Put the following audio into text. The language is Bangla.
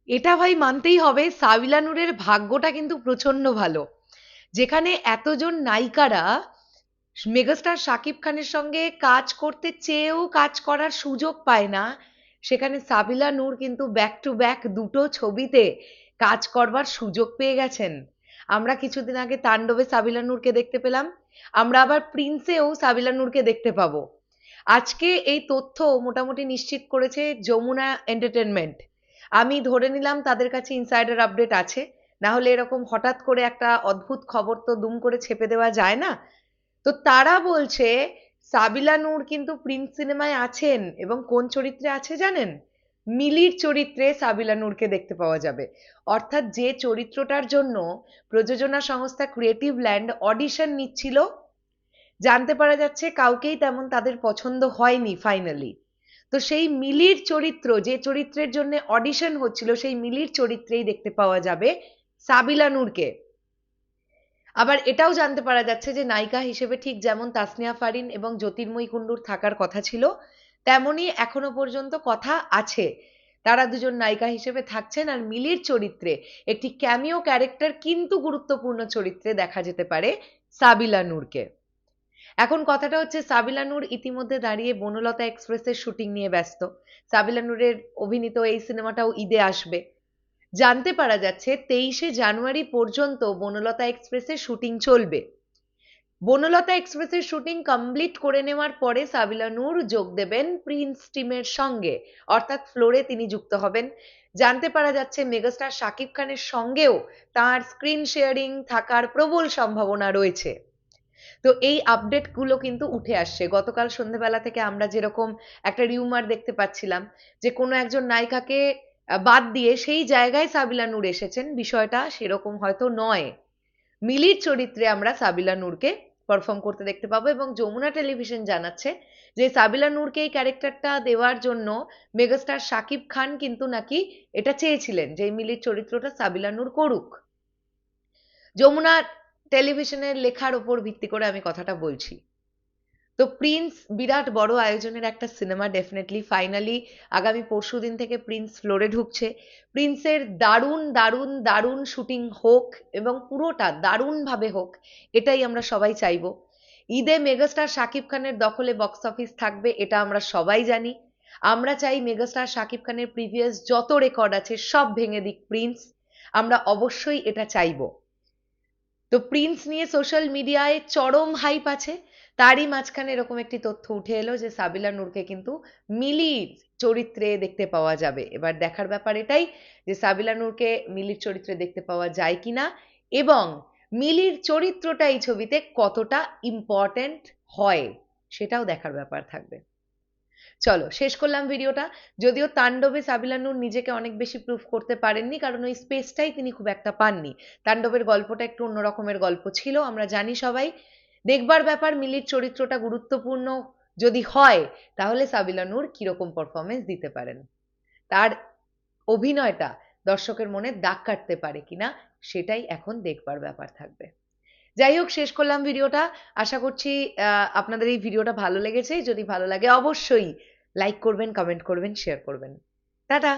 এটা ভাই মানতেই হবে, সাবিলা নূরের ভাগ্যটা কিন্তু প্রচন্ড ভালো। যেখানে এতজন নায়িকারা মেগাস্টার শাকিব খানের সঙ্গে কাজ করতে চেয়েও কাজ করার সুযোগ পায় না, সেখানে সাবিলা নূর কিন্তু ব্যাক টু ব্যাক দুটো ছবিতে কাজ করবার সুযোগ পেয়ে গেছেন। আমরা কিছুদিন আগে তাণ্ডবে সাবিলা নূরকে দেখতে পেলাম, আমরা আবার প্রিন্সেও সাবিলা নূরকে দেখতে পাবো। আজকে এই তথ্য মোটামুটি নিশ্চিত করেছে যমুনা এন্টারটেনমেন্ট। আমি ধরে নিলাম তাদের কাছে ইনসাইডার আপডেট আছে, না হলে এরকম হঠাৎ করে একটা অদ্ভুত খবর তো দুম করে ছেপে দেওয়া যায় না। তো তারা বলছে সাবিলা নূর কিন্তু প্রিন্স সিনেমায় আছেন, এবং কোন চরিত্রে আছে জানেন? মিলির চরিত্রে সাবিলা নূরকে দেখতে পাওয়া যাবে। অর্থাৎ যে চরিত্রটার জন্য প্রযোজনা সংস্থা ক্রিয়েটিভ ল্যান্ড অডিশন নিচ্ছিল, জানতে পারা যাচ্ছে কাউকেই তেমন তাদের পছন্দ হয়নি ফাইনালি। তো সেই মিলির চরিত্র, যে চরিত্রের জন্য অডিশন হচ্ছিল, সেই মিলির চরিত্রেই দেখতে পাওয়া যাবে সাবিলা নূরকে। আবার এটাও জানতে পারা যাচ্ছে যে নায়িকা হিসেবে ঠিক যেমন তাসনিয়া ফারিন এবং জ্যোতির্ময়ী কুণ্ডুর থাকার কথা ছিল, তেমনই এখনো পর্যন্ত কথা আছে। তারা দুজন নায়িকা হিসেবে থাকছেন, আর মিলির চরিত্রে একটি ক্যামিও ক্যারেক্টার কিন্তু গুরুত্বপূর্ণ চরিত্রে দেখা যেতে পারে সাবিলা নূরকে। এখন কথাটা হচ্ছে, সাবিলা নূর ইতিমধ্যে দাঁড়িয়ে বনলতা এক্সপ্রেসের শুটিং নিয়ে ব্যস্ত। সাবিলা নূরের অভিনীত এই সিনেমাটাও ঈদে আসবে। জানতে পারা যাচ্ছে 23শে জানুয়ারি পর্যন্ত বনলতা এক্সপ্রেসের শুটিং চলবে। বনলতা এক্সপ্রেসের শুটিং কমপ্লিট করে নেওয়ার পরে সাবিলা নূর যোগ দেবেন প্রিন্স টিমের সঙ্গে, অর্থাৎ ফ্লোরে তিনি যুক্ত হবেন। জানতে পারা যাচ্ছে মেগাস্টার শাকিব খানের সঙ্গেও তার স্ক্রিন শেয়ারিং থাকার প্রবল সম্ভাবনা রয়েছে। তো এই আপডেট গুলো কিন্তু উঠে আসছে। গতকাল সন্ধ্যেবেলা থেকে আমরা যেরকম একটা রিউমার দেখতে পাচ্ছিলাম যে কোনো একজন নায়িকাকে বাদ দিয়ে সেই জায়গায় সাবিলা নূর এসেছেন, বিষয়টা সেরকম হয়তো নয়। মিলির চরিত্রে আমরা সাবিলা নূরকে পারফর্ম করতে দেখতে পাবো, এবং যমুনা টেলিভিশন জানাচ্ছে যে সাবিলা নূরকে এই ক্যারেক্টারটা দেওয়ার জন্য মেগাস্টার শাকিব খান কিন্তু নাকি এটা চেয়েছিলেন যে মিলির চরিত্রটা সাবিলা নূর করুক। যমুনা টেলিভিশনের লেখার ওপর ভিত্তি করে আমি কথাটা বলছি। তো প্রিন্স বিরাট বড় আয়োজনের একটা সিনেমা, ডেফিনেটলি ফাইনালি আগামী পরশুদিন থেকে প্রিন্স ফ্লোরে ঢুকছে। প্রিন্সের দারুণ দারুণ দারুণ শুটিং হোক, এবং পুরোটা দারুণভাবে হোক, এটাই আমরা সবাই চাইবো। ঈদে মেগাস্টার শাকিব খানের দখলে বক্স অফিস থাকবে, এটা আমরা সবাই জানি। আমরা চাই মেগাস্টার শাকিব খানের প্রিভিয়াস যত রেকর্ড আছে সব ভেঙে দিক প্রিন্স, আমরা অবশ্যই এটা চাইবো। তো প্রিন্স নিয়ে সোশ্যাল মিডিয়ায় চরম হাইপ আছে। তারই মাঝখানে এরকম একটি তথ্য উঠে এলো যে সাবিলা নূরকে কিন্তু মিলির চরিত্রে দেখতে পাওয়া যাবে। এবার দেখার ব্যাপার এটাই যে সাবিলা নূরকে মিলির চরিত্রে দেখতে পাওয়া যায় কিনা, এবং মিলির চরিত্রটা এই ছবিতে কতটা ইম্পর্ট্যান্ট হয়, সেটাও দেখার ব্যাপার থাকবে। চলো শেষ করলাম ভিডিওটা। যদিও তাণ্ডবে সাবিলা নূর নিজেকে অনেক বেশি প্রুফ করতে পারেননি, কারণ ওই স্পেসটাই তিনি খুব একটা পাননি। তাণ্ডবের গল্পটা একটু অন্য রকমের গল্প ছিল, আমরা জানি সবাই। দেখবার ব্যাপার মিলির চরিত্রটা গুরুত্বপূর্ণ যদি হয়, তাহলে সাবিলা নূর কিরকম পারফরমেন্স দিতে পারেন, তার অভিনয়টা দর্শকের মনে দাগ কাটতে পারে কিনা, সেটাই এখন দেখবার ব্যাপার থাকবে। যাই হোক, শেষ করলাম ভিডিওটা। আশা করছি আপনাদের এই ভিডিওটা ভালো লেগেছে। যদি ভালো লাগে অবশ্যই লাইক করবেন, কমেন্ট করবেন, শেয়ার করবেন। টাটা।